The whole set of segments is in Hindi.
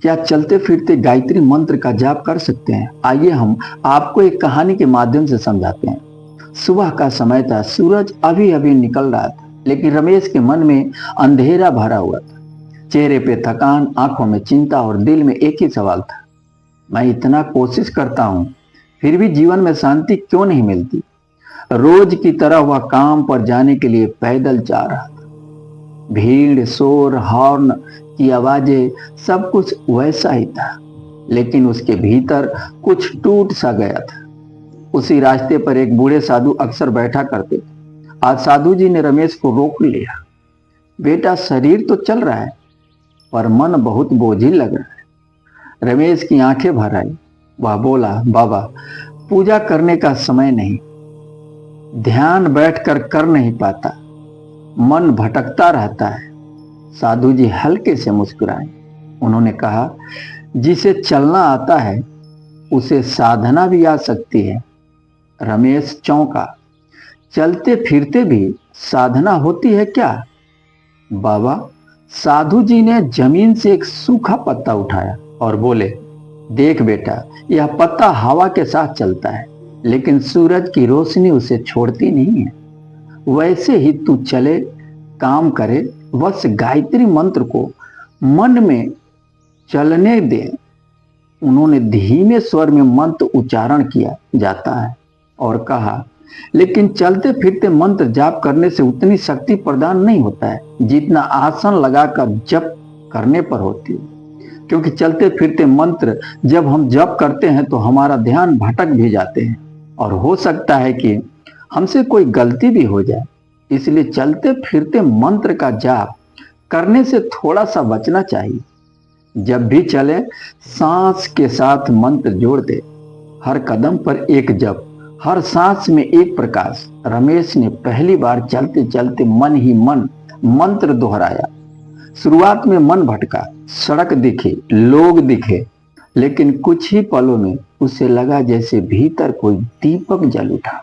क्या चलते फिरते गायत्री मंत्र का जाप कर सकते हैं? आइए हम आपको एक कहानी के माध्यम से समझाते हैं। सुबह का समय था, सूरज अभी अभी निकल रहा था, लेकिन रमेश के मन में अंधेरा भरा हुआ था। चेहरे पे थकान, आंखों में चिंता और दिल में एक ही सवाल था, मैं इतना कोशिश करता हूँ, फिर भी जीवन में शांति क्यों नहीं मिलती? रोज की तरह वह काम पर जाने के लिए पैदल जा रहा था। भीड़, शोर, हॉर्न की आवाजें, सब कुछ वैसा ही था, लेकिन उसके भीतर कुछ टूट सा गया था। उसी रास्ते पर एक बूढ़े साधु अक्सर बैठा करते थे। आज साधु जी ने रमेश को रोक लिया। बेटा, शरीर तो चल रहा है, पर मन बहुत बोझिल लग रहा है। रमेश की आंखें भर आई। वह बोला, बाबा, पूजा करने का समय नहीं, ध्यान बैठकर कर नहीं पाता, मन भटकता रहता है। साधु जी हल्के से मुस्कुराए। उन्होंने कहा, जिसे चलना आता है उसे साधना भी आ सकती है। रमेश चौंका। चलते फिरते भी साधना होती है क्या? बाबा, साधु जी ने जमीन से एक सूखा पत्ता उठाया और बोले, देख बेटा, यह पत्ता हवा के साथ चलता है, लेकिन सूरज की रोशनी उसे छोड़ती नहीं है। वैसे ही तू चले, काम करे, बस गायत्री मंत्र को मन में चलने दे। उन्होंने धीमे स्वर में मंत्र उच्चारण किया जाता है और कहा, लेकिन चलते फिरते मंत्र जाप करने से उतनी शक्ति प्रदान नहीं होता है जितना आसन लगाकर जप करने पर होती है। क्योंकि चलते फिरते मंत्र जब हम जप करते हैं तो हमारा ध्यान भटक भी जाते हैं और हो सकता है कि हमसे कोई गलती भी हो जाए। इसलिए चलते फिरते मंत्र का जाप करने से थोड़ा सा बचना चाहिए। जब भी चले, सांस के साथ मंत्र जोड़ दे। हर कदम पर एक जप, हर सांस में एक प्रकाश। रमेश ने पहली बार चलते चलते मन ही मन मंत्र दोहराया। शुरुआत में मन भटका, सड़क दिखे, लोग दिखे, लेकिन कुछ ही पलों में उसे लगा जैसे भीतर कोई दीपक जल उठा।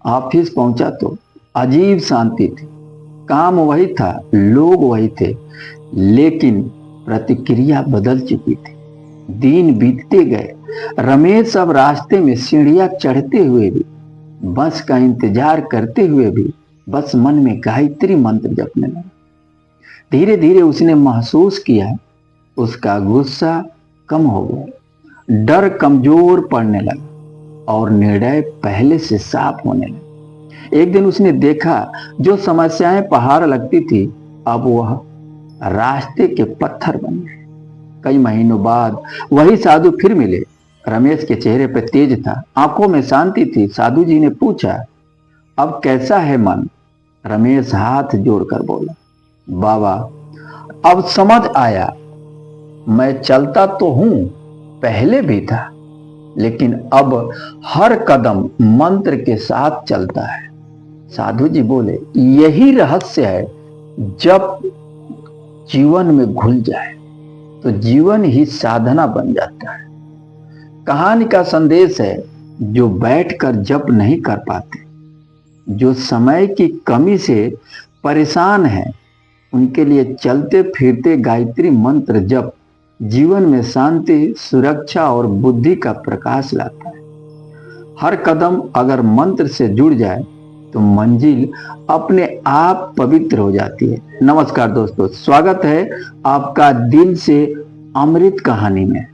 ऑफिस पहुंचा तो अजीब शांति थी। काम वही था, लोग वही थे, लेकिन प्रतिक्रिया बदल चुकी थी। दिन बीतते गए। रमेश अब रास्ते में सीढ़ियां चढ़ते हुए भी, बस का इंतजार करते हुए भी, बस मन में गायत्री मंत्र जपने लगा। धीरे धीरे उसने महसूस किया, उसका गुस्सा कम हो गया, डर कमजोर पड़ने लगा और निर्णय पहले से साफ होने लगा। एक दिन उसने देखा, जो समस्याएं पहाड़ लगती थी, अब वह रास्ते के पत्थर बन गए। कई महीनों बाद वही साधु फिर मिले। रमेश के चेहरे पर तेज था, आंखों में शांति थी। साधु जी ने पूछा, अब कैसा है मन? रमेश हाथ जोड़कर बोला, बाबा, अब समझ आया, मैं चलता तो हूं, पहले भी था, लेकिन अब हर कदम मंत्र के साथ चलता है। साधु जी बोले, यही रहस्य है। जब जीवन में घुल जाए तो जीवन ही साधना बन जाता है। कहानी का संदेश है, जो बैठकर जप नहीं कर पाते, जो समय की कमी से परेशान हैं, उनके लिए चलते फिरते गायत्री मंत्र जप जीवन में शांति, सुरक्षा और बुद्धि का प्रकाश लाता है। हर कदम अगर मंत्र से जुड़ जाए तो मंजिल अपने आप पवित्र हो जाती है। नमस्कार दोस्तों, स्वागत है आपका दिल से अमृत कहानी में।